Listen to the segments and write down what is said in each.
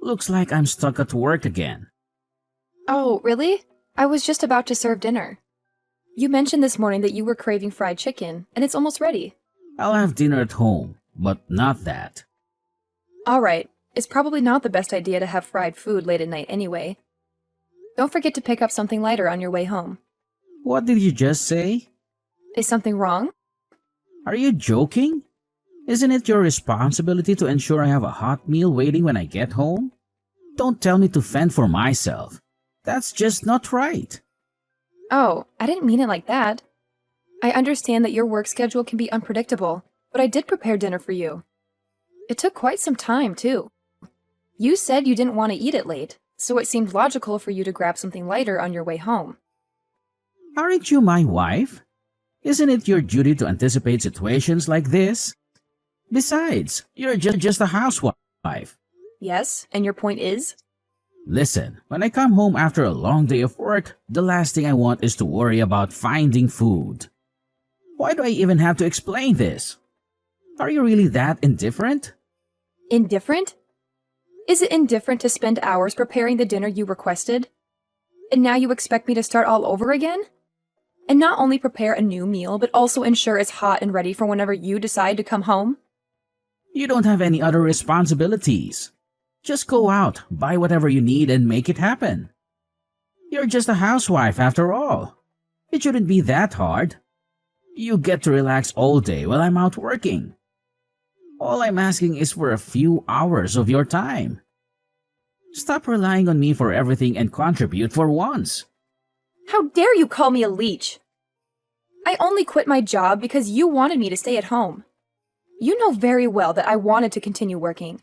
Looks like I'm stuck at work again. Oh, really? I was just about to serve dinner. You mentioned this morning that you were craving fried chicken, and it's almost ready. I'll have dinner at home, but not that. Alright, it's probably not the best idea to have fried food late at night anyway. Don't forget to pick up something lighter on your way home. What did you just say? Is something wrong? Are you joking? Isn't it your responsibility to ensure I have a hot meal waiting when I get home? Don't tell me to fend for myself. That's just not right. Oh, I didn't mean it like that. I understand that your work schedule can be unpredictable, but I did prepare dinner for you. It took quite some time, too. You said you didn't want to eat it late, so it seemed logical for you to grab something lighter on your way home. Aren't you my wife? Isn't it your duty to anticipate situations like this? Besides, you're just a housewife. Yes, and your point is? Listen, when I come home after a long day of work, the last thing I want is to worry about finding food. Why do I even have to explain this? Are you really that indifferent? Indifferent? Is it indifferent to spend hours preparing the dinner you requested? And now you expect me to start all over again? And not only prepare a new meal, but also ensure it's hot and ready for whenever you decide to come home? You don't have any other responsibilities. Just go out, buy whatever you need, and make it happen. You're just a housewife after all. It shouldn't be that hard. You get to relax all day while I'm out working. All I'm asking is for a few hours of your time. Stop relying on me for everything and contribute for once. How dare you call me a leech? I only quit my job because you wanted me to stay at home. You know very well that I wanted to continue working.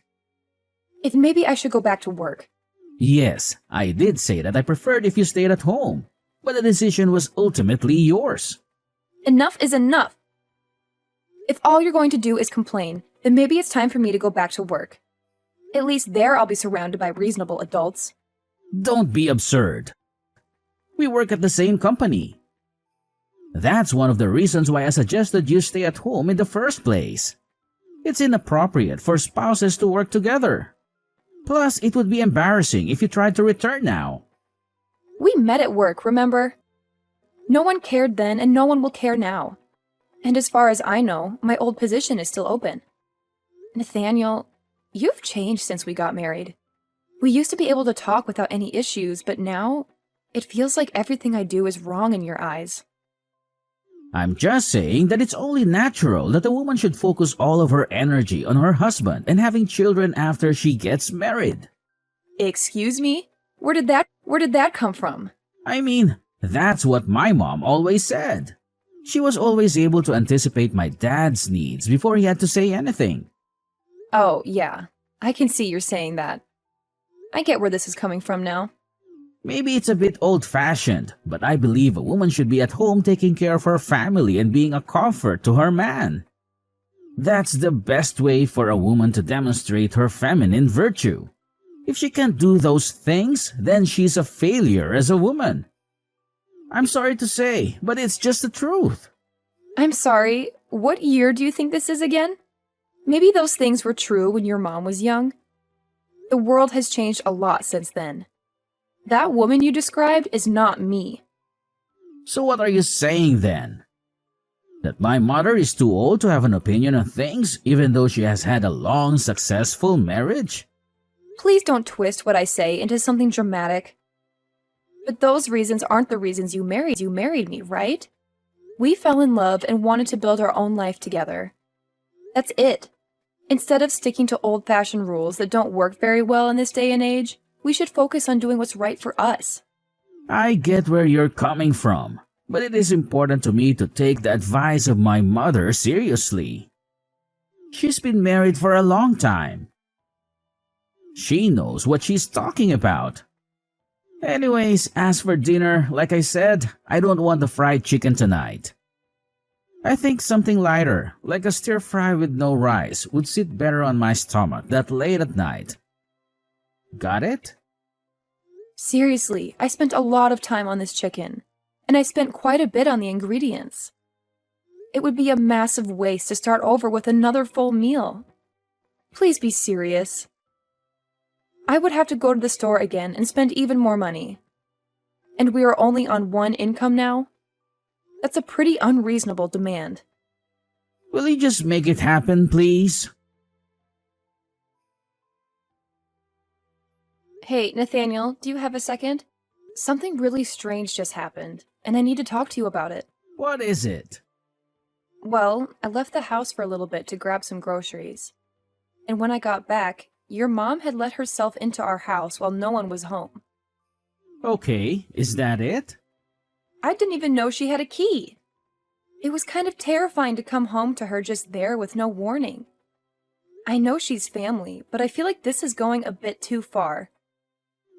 If maybe I should go back to work. Yes, I did say that I preferred if you stayed at home, but the decision was ultimately yours. Enough is enough. If all you're going to do is complain, then maybe it's time for me to go back to work. At least there I'll be surrounded by reasonable adults. Don't be absurd. We work at the same company. That's one of the reasons why I suggested you stay at home in the first place. It's inappropriate for spouses to work together. Plus, it would be embarrassing if you tried to return now. We met at work, remember? No one cared then and no one will care now. And as far as I know, my old position is still open. Nathaniel, you've changed since we got married. We used to be able to talk without any issues, but now it feels like everything I do is wrong in your eyes. I'm just saying that it's only natural that a woman should focus all of her energy on her husband and having children after she gets married. Excuse me? Where did that come from? I mean, that's what my mom always said. She was always able to anticipate my dad's needs before he had to say anything. Oh, yeah. I can see you're saying that. I get where this is coming from now. Maybe it's a bit old-fashioned, but I believe a woman should be at home taking care of her family and being a comfort to her man. That's the best way for a woman to demonstrate her feminine virtue. If she can't do those things, then she's a failure as a woman. I'm sorry to say, but it's just the truth. I'm sorry, what year do you think this is again? Maybe those things were true when your mom was young. The world has changed a lot since then. That woman you described is not me. So what are you saying then? That my mother is too old to have an opinion on things even though she has had a long, successful marriage? Please don't twist what I say into something dramatic. But those reasons aren't the reasons you married me, right? We fell in love and wanted to build our own life together. That's it. Instead of sticking to old-fashioned rules that don't work very well in this day and age, we should focus on doing what's right for us. I get where you're coming from, but it is important to me to take the advice of my mother seriously. She's been married for a long time. She knows what she's talking about. Anyways, as for dinner, like I said, I don't want the fried chicken tonight. I think something lighter, like a stir fry with no rice, would sit better on my stomach that late at night. Got it? Seriously, I spent a lot of time on this chicken, and I spent quite a bit on the ingredients. It would be a massive waste to start over with another full meal. Please be serious. I would have to go to the store again and spend even more money. And we are only on one income now? That's a pretty unreasonable demand. Will you just make it happen, please? Hey, Nathaniel, do you have a second? Something really strange just happened, and I need to talk to you about it. What is it? Well, I left the house for a little bit to grab some groceries. And when I got back, your mom had let herself into our house while no one was home. Okay, is that it? I didn't even know she had a key. It was kind of terrifying to come home to her just there with no warning. I know she's family, but I feel like this is going a bit too far.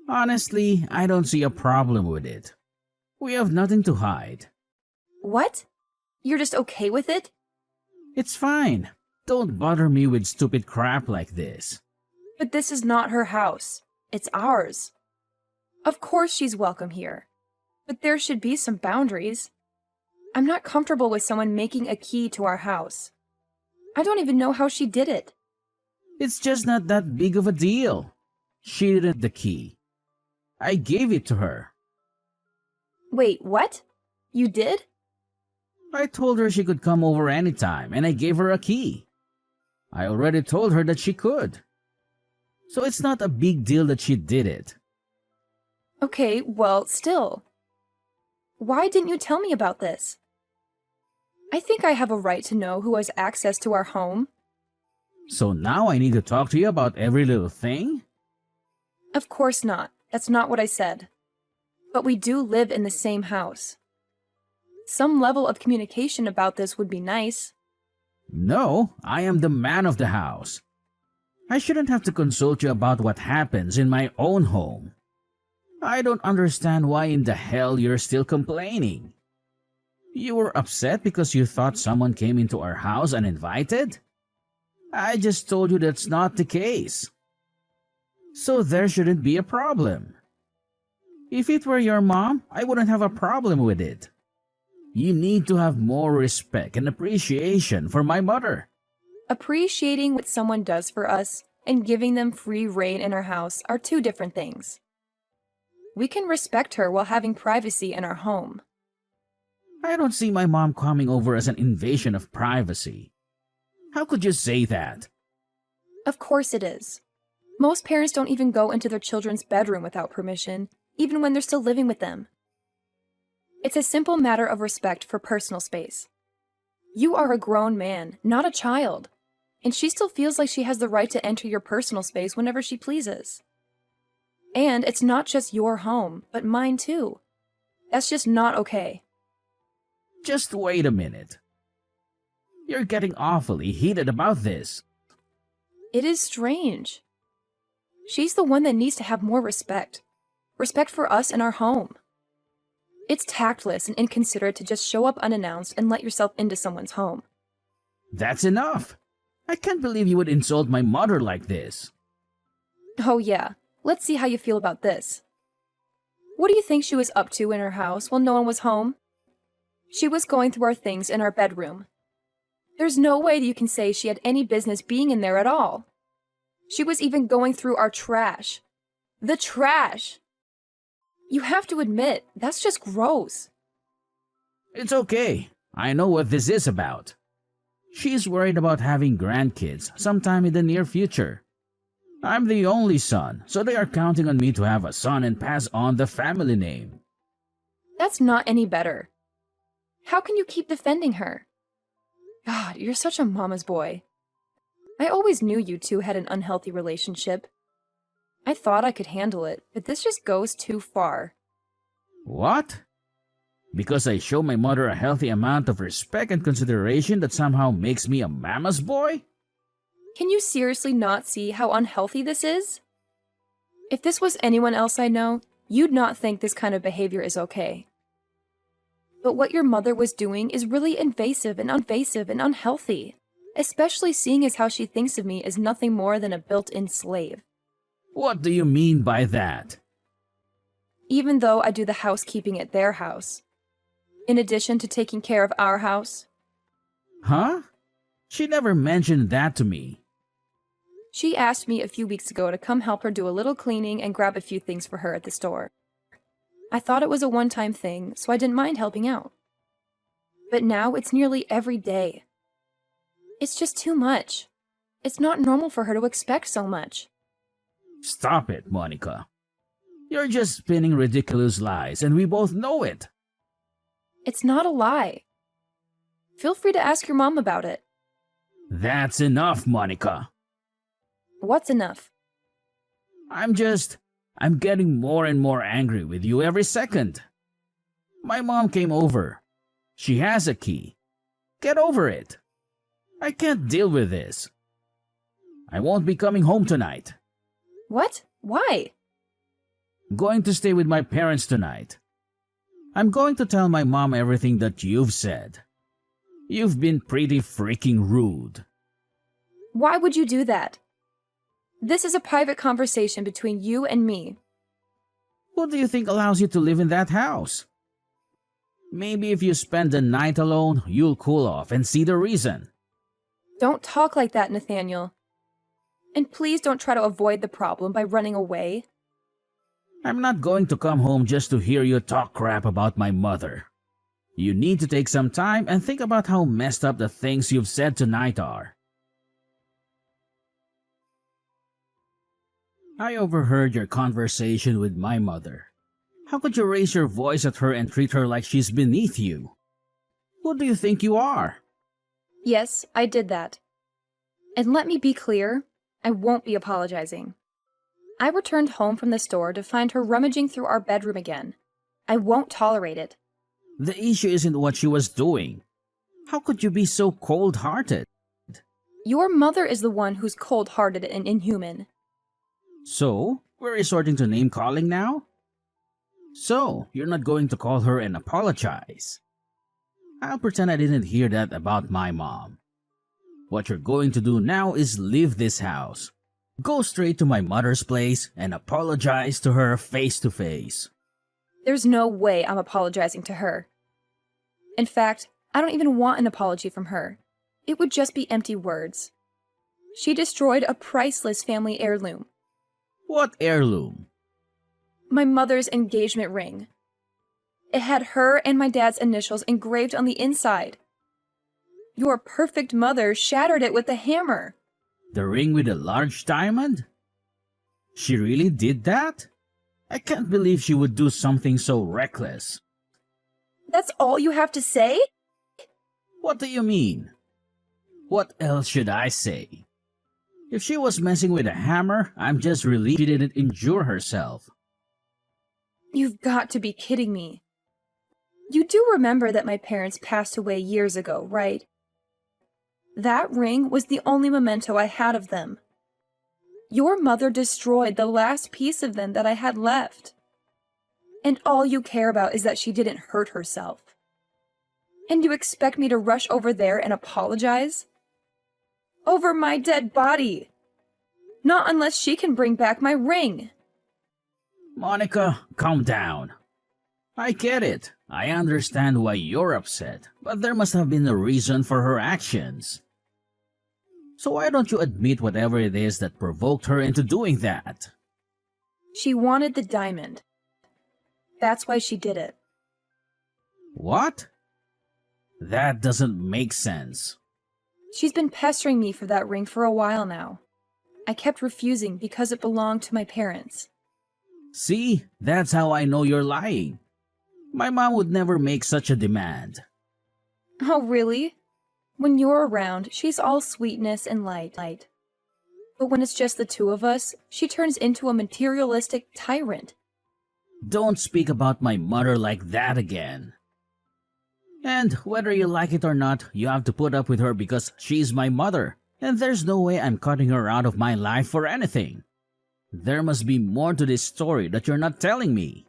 Honestly, I don't see a problem with it. We have nothing to hide. What? You're just okay with it? It's fine. Don't bother me with stupid crap like this. But this is not her house. It's ours. Of course she's welcome here. But there should be some boundaries. I'm not comfortable with someone making a key to our house. I don't even know how she did it. It's just not that big of a deal. She didn't the key. I gave it to her. Wait, what? You did? I told her she could come over anytime, and I gave her a key. I already told her that she could. So it's not a big deal that she did it. Okay, well, still. Why didn't you tell me about this? I think I have a right to know who has access to our home. So now I need to talk to you about every little thing? Of course not. That's not what I said. But we do live in the same house. Some level of communication about this would be nice. No, I am the man of the house. I shouldn't have to consult you about what happens in my own home. I don't understand why in the hell you're still complaining. You were upset because you thought someone came into our house uninvited? I just told you that's not the case. So there shouldn't be a problem. If it were your mom, I wouldn't have a problem with it. You need to have more respect and appreciation for my mother. Appreciating what someone does for us and giving them free reign in our house are two different things. We can respect her while having privacy in our home. I don't see my mom coming over as an invasion of privacy. How could you say that? Of course it is. Most parents don't even go into their children's bedroom without permission, even when they're still living with them. It's a simple matter of respect for personal space. You are a grown man, not a child, and she still feels like she has the right to enter your personal space whenever she pleases. And it's not just your home, but mine too. That's just not okay. Just wait a minute. You're getting awfully heated about this. It is strange. She's the one that needs to have more respect. Respect for us and our home. It's tactless and inconsiderate to just show up unannounced and let yourself into someone's home. That's enough. I can't believe you would insult my mother like this. Oh yeah, let's see how you feel about this. What do you think she was up to in her house while no one was home? She was going through our things in our bedroom. There's no way that you can say she had any business being in there at all. She was even going through our trash. The trash! You have to admit, that's just gross. It's okay. I know what this is about. She's worried about having grandkids sometime in the near future. I'm the only son, so they are counting on me to have a son and pass on the family name. That's not any better. How can you keep defending her? God, you're such a mama's boy. I always knew you two had an unhealthy relationship. I thought I could handle it, but this just goes too far. What? Because I show my mother a healthy amount of respect and consideration that somehow makes me a mama's boy? Can you seriously not see how unhealthy this is? If this was anyone else I know, you'd not think this kind of behavior is okay. But what your mother was doing is really invasive and unhealthy, especially seeing as how she thinks of me as nothing more than a built-in slave. What do you mean by that? Even though I do the housekeeping at their house, in addition to taking care of our house. Huh? She never mentioned that to me. She asked me a few weeks ago to come help her do a little cleaning and grab a few things for her at the store. I thought it was a one-time thing, so I didn't mind helping out. But now it's nearly every day. It's just too much. It's not normal for her to expect so much. Stop it, Monica. You're just spinning ridiculous lies, and we both know it. It's not a lie. Feel free to ask your mom about it. That's enough, Monica. What's enough? I'm getting more and more angry with you every second. My mom came over. She has a key. Get over it. I can't deal with this. I won't be coming home tonight. What? Why? Going to stay with my parents tonight. I'm going to tell my mom everything that you've said. You've been pretty freaking rude. Why would you do that? This is a private conversation between you and me. Who do you think allows you to live in that house? Maybe if you spend the night alone, you'll cool off and see the reason. Don't talk like that, Nathaniel. And please don't try to avoid the problem by running away. I'm not going to come home just to hear you talk crap about my mother. You need to take some time and think about how messed up the things you've said tonight are. I overheard your conversation with my mother. How could you raise your voice at her and treat her like she's beneath you? Who do you think you are? Yes, I did that. And let me be clear, I won't be apologizing. I returned home from the store to find her rummaging through our bedroom again. I won't tolerate it. The issue isn't what she was doing. How could you be so cold-hearted? Your mother is the one who's cold-hearted and inhuman. So, we're resorting to name-calling now? So, you're not going to call her and apologize? I'll pretend I didn't hear that about my mom. What you're going to do now is leave this house. Go straight to my mother's place and apologize to her face to face. There's no way I'm apologizing to her. In fact, I don't even want an apology from her. It would just be empty words. She destroyed a priceless family heirloom. What heirloom? My mother's engagement ring. It had her and my dad's initials engraved on the inside. Your perfect mother shattered it with a hammer. The ring with a large diamond? She really did that? I can't believe she would do something so reckless. That's all you have to say? What do you mean? What else should I say? If she was messing with a hammer, I'm just relieved she didn't injure herself. You've got to be kidding me. You do remember that my parents passed away years ago, right? That ring was the only memento I had of them. Your mother destroyed the last piece of them that I had left. And all you care about is that she didn't hurt herself. And you expect me to rush over there and apologize? Over my dead body. Not unless she can bring back my ring. Monica, calm down. I get it. I understand why you're upset, but there must have been a reason for her actions. So why don't you admit whatever it is that provoked her into doing that? She wanted the diamond. That's why she did it. What? That doesn't make sense. She's been pestering me for that ring for a while now. I kept refusing because it belonged to my parents. See, that's how I know you're lying. My mom would never make such a demand. Oh, really? When you're around, she's all sweetness and light. But when it's just the two of us, she turns into a materialistic tyrant. Don't speak about my mother like that again. And whether you like it or not, you have to put up with her because she's my mother, and there's no way I'm cutting her out of my life for anything. There must be more to this story that you're not telling me.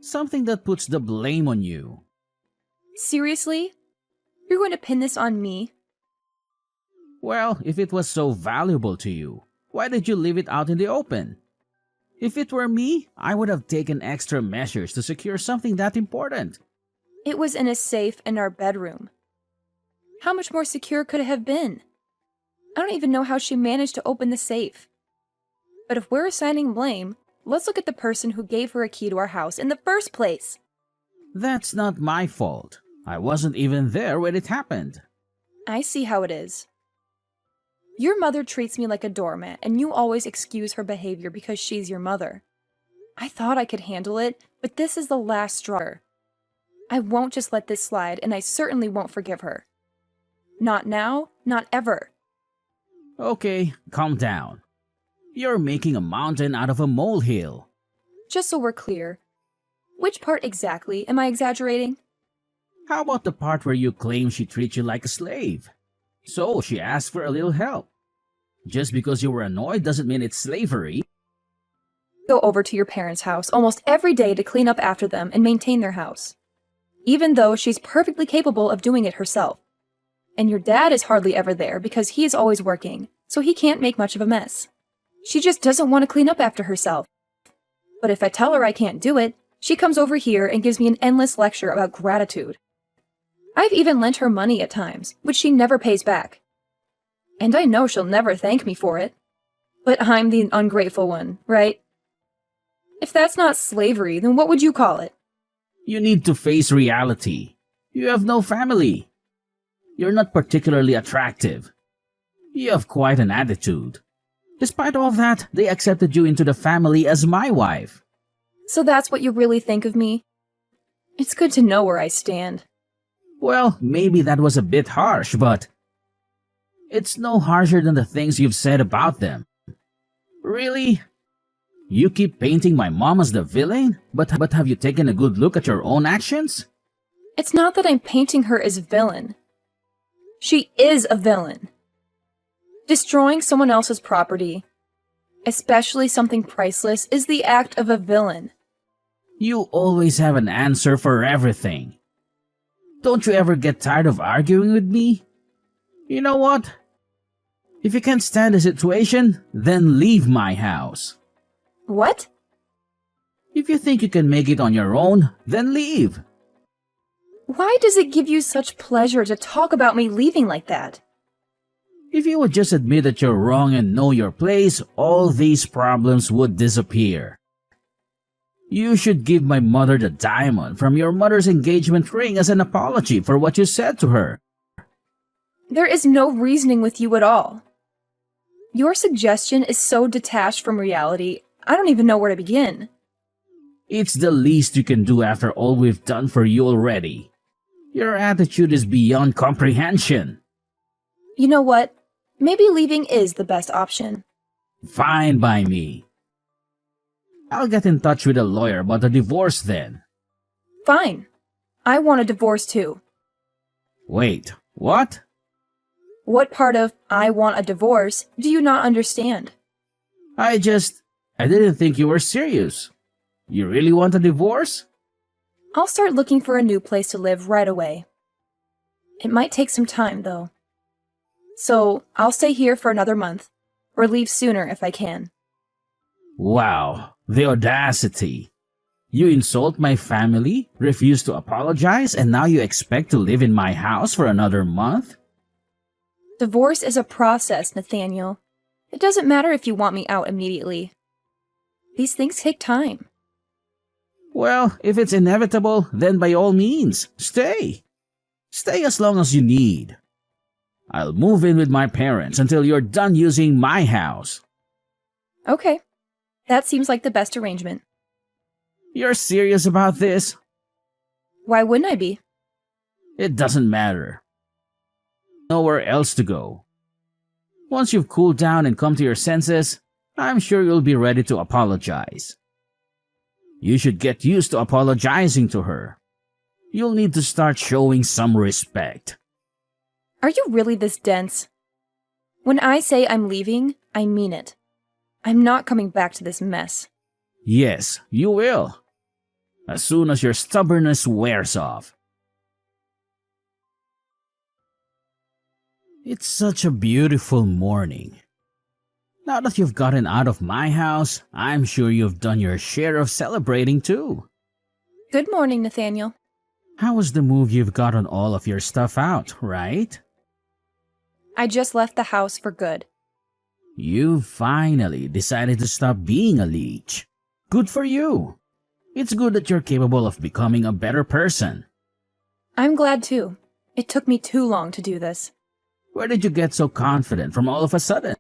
Something that puts the blame on you. Seriously? You're going to pin this on me? Well, if it was so valuable to you, why did you leave it out in the open? If it were me, I would have taken extra measures to secure something that important. It was in a safe in our bedroom. How much more secure could it have been? I don't even know how she managed to open the safe. But if we're assigning blame, let's look at the person who gave her a key to our house in the first place. That's not my fault. I wasn't even there when it happened. I see how it is. Your mother treats me like a doormat, and you always excuse her behavior because she's your mother. I thought I could handle it, but this is the last straw. I won't just let this slide, and I certainly won't forgive her. Not now, not ever. Okay, calm down. You're making a mountain out of a molehill. Just so we're clear, which part exactly am I exaggerating? How about the part where you claim she treats you like a slave? So she asked for a little help. Just because you were annoyed doesn't mean it's slavery. Go over to your parents' house almost every day to clean up after them and maintain their house, even though she's perfectly capable of doing it herself. And your dad is hardly ever there because he is always working, so he can't make much of a mess. She just doesn't want to clean up after herself. But if I tell her I can't do it, she comes over here and gives me an endless lecture about gratitude. I've even lent her money at times, which she never pays back. And I know she'll never thank me for it. But I'm the ungrateful one, right? If that's not slavery, then what would you call it? You need to face reality. You have no family. You're not particularly attractive. You have quite an attitude. Despite all that, they accepted you into the family as my wife. So that's what you really think of me? It's good to know where I stand. Well, maybe that was a bit harsh, but it's no harsher than the things you've said about them. Really? You keep painting my mom as the villain, but have you taken a good look at your own actions? It's not that I'm painting her as villain. She is a villain. Destroying someone else's property, especially something priceless, is the act of a villain. You always have an answer for everything. Don't you ever get tired of arguing with me? You know what? If you can't stand the situation, then leave my house. What? If you think you can make it on your own, then leave. Why does it give you such pleasure to talk about me leaving like that? If you would just admit that you're wrong and know your place, all these problems would disappear. You should give my mother the diamond from your mother's engagement ring as an apology for what you said to her. There is no reasoning with you at all. Your suggestion is so detached from reality, I don't even know where to begin. It's the least you can do after all we've done for you already. Your attitude is beyond comprehension. You know what? Maybe leaving is the best option. Fine by me. I'll get in touch with a lawyer about the divorce then. Fine. I want a divorce too. Wait, what? What part of I want a divorce do you not understand? I didn't think you were serious. You really want a divorce? I'll start looking for a new place to live right away. It might take some time, though. So, I'll stay here for another month, or leave sooner if I can. Wow, the audacity. You insult my family, refuse to apologize, and now you expect to live in my house for another month? Divorce is a process, Nathaniel. It doesn't matter if you want me out immediately. These things take time. Well, if it's inevitable, then by all means, stay. Stay as long as you need. I'll move in with my parents until you're done using my house. Okay. That seems like the best arrangement. You're serious about this? Why wouldn't I be? It doesn't matter. Nowhere else to go. Once you've cooled down and come to your senses, I'm sure you'll be ready to apologize. You should get used to apologizing to her. You'll need to start showing some respect. Are you really this dense? When I say I'm leaving, I mean it. I'm not coming back to this mess. Yes, you will. As soon as your stubbornness wears off. It's such a beautiful morning. Now that you've gotten out of my house, I'm sure you've done your share of celebrating too. Good morning, Nathaniel. How was the move you've gotten all of your stuff out, right? I just left the house for good. You finally decided to stop being a leech. Good for you. It's good that you're capable of becoming a better person. I'm glad too. It took me too long to do this. Where did you get so confident from all of a sudden?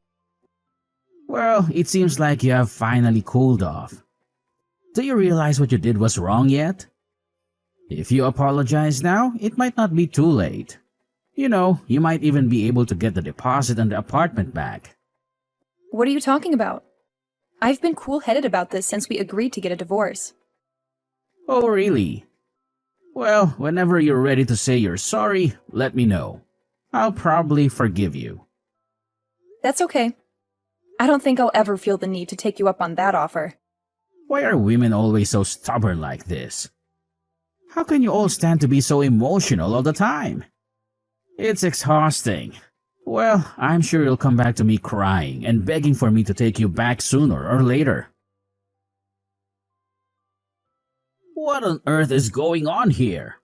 Well, it seems like you have finally cooled off. Do you realize what you did was wrong yet? If you apologize now, it might not be too late. You know, you might even be able to get the deposit on the apartment back. What are you talking about? I've been cool-headed about this since we agreed to get a divorce. Oh, really? Well, whenever you're ready to say you're sorry, let me know. I'll probably forgive you. That's okay. I don't think I'll ever feel the need to take you up on that offer. Why are women always so stubborn like this? How can you all stand to be so emotional all the time? It's exhausting. Well, I'm sure you'll come back to me crying and begging for me to take you back sooner or later. What on earth is going on here?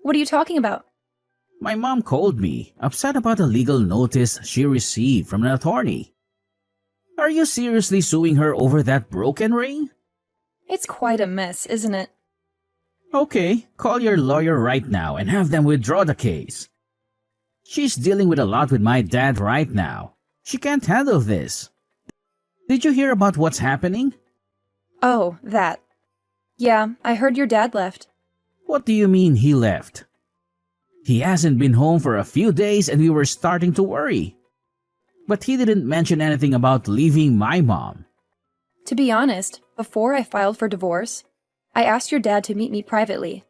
What are you talking about? My mom called me, upset about a legal notice she received from an attorney. Are you seriously suing her over that broken ring? It's quite a mess, isn't it? Okay, call your lawyer right now and have them withdraw the case. She's dealing with a lot with my dad right now. She can't handle this. Did you hear about what's happening? Oh, that. Yeah, I heard your dad left. What do you mean he left? He hasn't been home for a few days and we were starting to worry. But he didn't mention anything about leaving my mom. To be honest, before I filed for divorce, I asked your dad to meet me privately.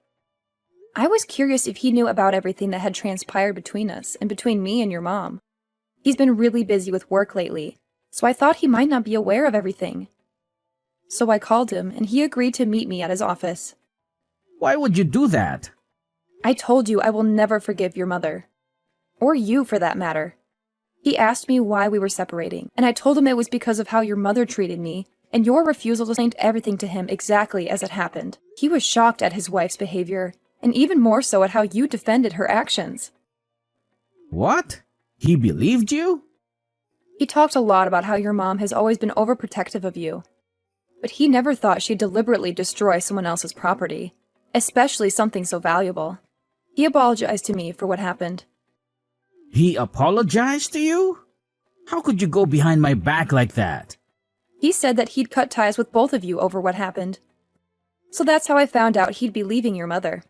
I was curious if he knew about everything that had transpired between us and between me and your mom. He's been really busy with work lately, so I thought he might not be aware of everything. So I called him and he agreed to meet me at his office. Why would you do that? I told you I will never forgive your mother. Or you, for that matter. He asked me why we were separating, and I told him it was because of how your mother treated me and your refusal to explain everything to him exactly as it happened. He was shocked at his wife's behavior, and even more so at how you defended her actions. What? He believed you? He talked a lot about how your mom has always been overprotective of you. But he never thought she'd deliberately destroy someone else's property, especially something so valuable. He apologized to me for what happened. He apologized to you? How could you go behind my back like that? He said that he'd cut ties with both of you over what happened. So that's how I found out he'd be leaving your mother.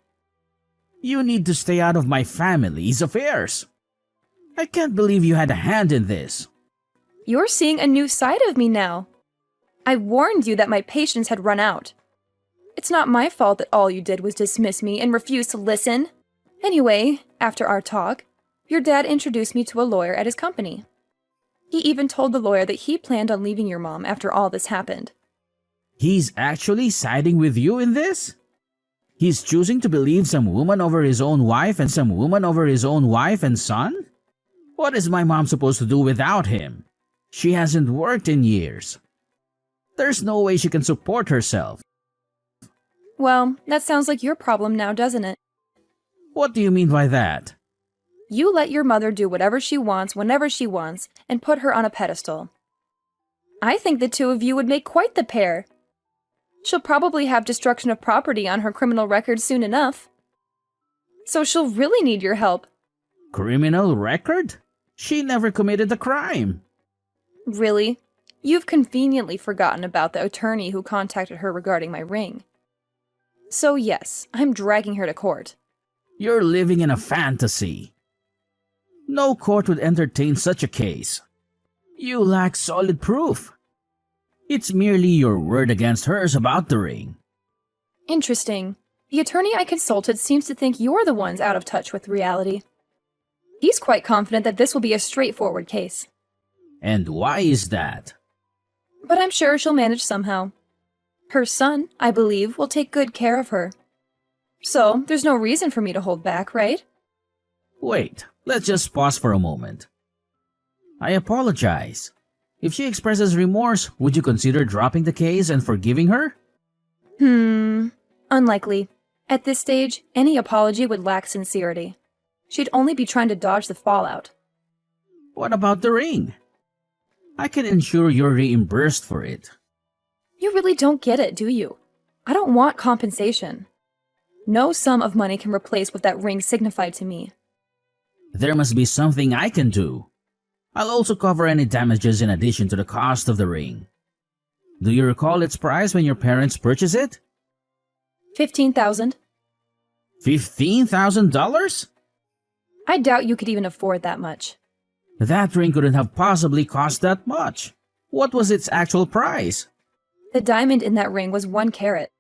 You need to stay out of my family's affairs. I can't believe you had a hand in this. You're seeing a new side of me now. I warned you that my patience had run out. It's not my fault that all you did was dismiss me and refuse to listen. Anyway, after our talk, your dad introduced me to a lawyer at his company. He even told the lawyer that he planned on leaving your mom after all this happened. He's actually siding with you in this? He's choosing to believe some woman over his own wife and some woman over his own wife and son? What is my mom supposed to do without him? She hasn't worked in years. There's no way she can support herself. Well, that sounds like your problem now, doesn't it? What do you mean by that? You let your mother do whatever she wants whenever she wants and put her on a pedestal. I think the two of you would make quite the pair. She'll probably have destruction of property on her criminal record soon enough. So she'll really need your help. Criminal record? She never committed a crime. Really? You've conveniently forgotten about the attorney who contacted her regarding my ring. So yes, I'm dragging her to court. You're living in a fantasy. No court would entertain such a case. You lack solid proof. It's merely your word against hers about the ring. Interesting. The attorney I consulted seems to think you're the ones out of touch with reality. He's quite confident that this will be a straightforward case. And why is that? But I'm sure she'll manage somehow. Her son, I believe, will take good care of her. So, there's no reason for me to hold back, right? Wait, let's just pause for a moment. I apologize. If she expresses remorse, would you consider dropping the case and forgiving her? Unlikely. At this stage, any apology would lack sincerity. She'd only be trying to dodge the fallout. What about the ring? I can ensure you're reimbursed for it. You really don't get it, do you? I don't want compensation. No sum of money can replace what that ring signified to me. There must be something I can do. I'll also cover any damages in addition to the cost of the ring. Do you recall its price when your parents purchased it? $15,000? $15,000? I doubt you could even afford that much. That ring couldn't have possibly cost that much. What was its actual price? The diamond in that ring was 1 carat.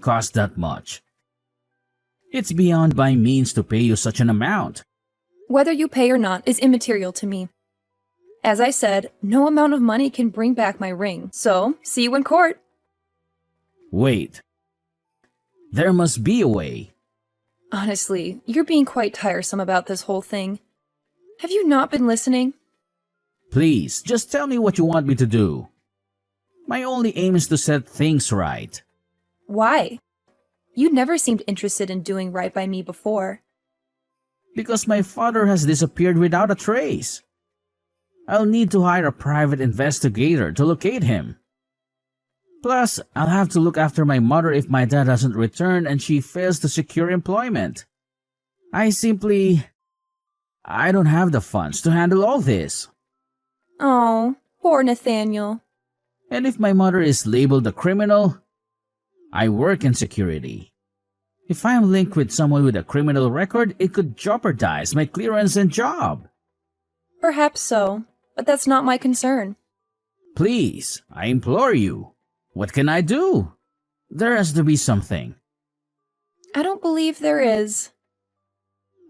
Cost that much. It's beyond my means to pay you such an amount. Whether you pay or not is immaterial to me. As I said, no amount of money can bring back my ring, so see you in court. Wait. There must be a way. Honestly, you're being quite tiresome about this whole thing. Have you not been listening? Please, just tell me what you want me to do. My only aim is to set things right. Why? You never seemed interested in doing right by me before. Because my father has disappeared without a trace. I'll need to hire a private investigator to locate him. Plus, I'll have to look after my mother if my dad doesn't return and she fails to secure employment. I don't have the funds to handle all this. Oh, poor Nathaniel. And if my mother is labeled a criminal, I work in security. If I'm linked with someone with a criminal record, it could jeopardize my clearance and job. Perhaps so, but that's not my concern. Please, I implore you. What can I do? There has to be something. I don't believe there is.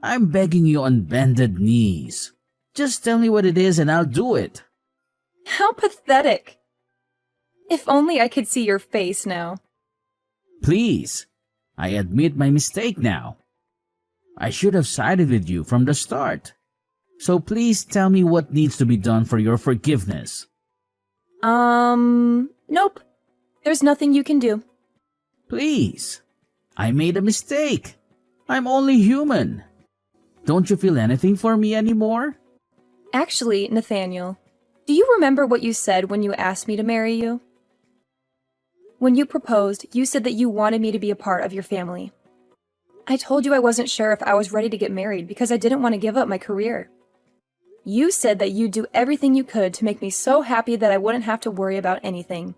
I'm begging you on bended knees. Just tell me what it is and I'll do it. How pathetic. If only I could see your face now. Please, I admit my mistake now. I should have sided with you from the start. So please tell me what needs to be done for your forgiveness. Nope. There's nothing you can do. Please, I made a mistake. I'm only human. Don't you feel anything for me anymore? Actually, Nathaniel, do you remember what you said when you asked me to marry you? When you proposed, you said that you wanted me to be a part of your family. I told you I wasn't sure if I was ready to get married because I didn't want to give up my career. You said that you'd do everything you could to make me so happy that I wouldn't have to worry about anything.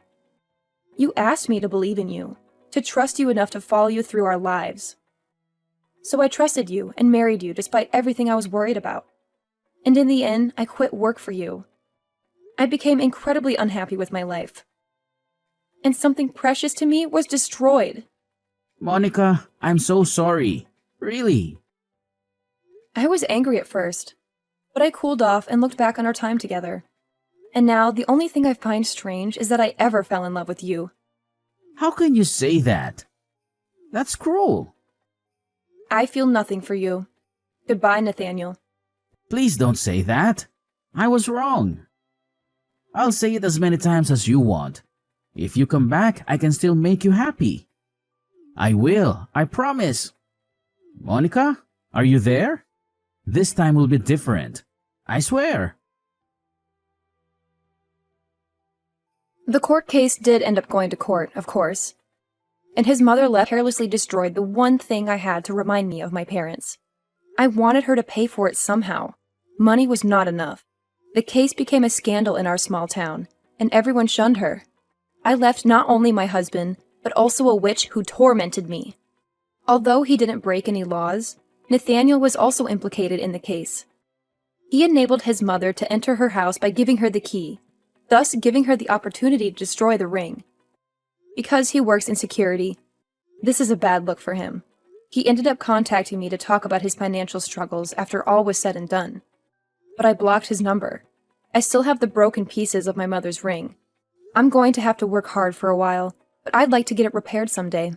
You asked me to believe in you, to trust you enough to follow you through our lives. So I trusted you and married you despite everything I was worried about. And in the end, I quit work for you. I became incredibly unhappy with my life. And something precious to me was destroyed. Monica, I'm so sorry. Really. I was angry at first, but I cooled off and looked back on our time together. And now the only thing I find strange is that I ever fell in love with you. How can you say that? That's cruel. I feel nothing for you. Goodbye, Nathaniel. Please don't say that. I was wrong. I'll say it as many times as you want. If you come back, I can still make you happy. I will, I promise. Monica, are you there? This time will be different. I swear. The court case did end up going to court, of course. And his mother left carelessly destroyed the one thing I had to remind me of my parents. I wanted her to pay for it somehow. Money was not enough. The case became a scandal in our small town, and everyone shunned her. I left not only my husband, but also a witch who tormented me. Although he didn't break any laws, Nathaniel was also implicated in the case. He enabled his mother to enter her house by giving her the key, thus giving her the opportunity to destroy the ring. Because he works in security, this is a bad look for him. He ended up contacting me to talk about his financial struggles after all was said and done. But I blocked his number. I still have the broken pieces of my mother's ring. I'm going to have to work hard for a while, but I'd like to get it repaired someday.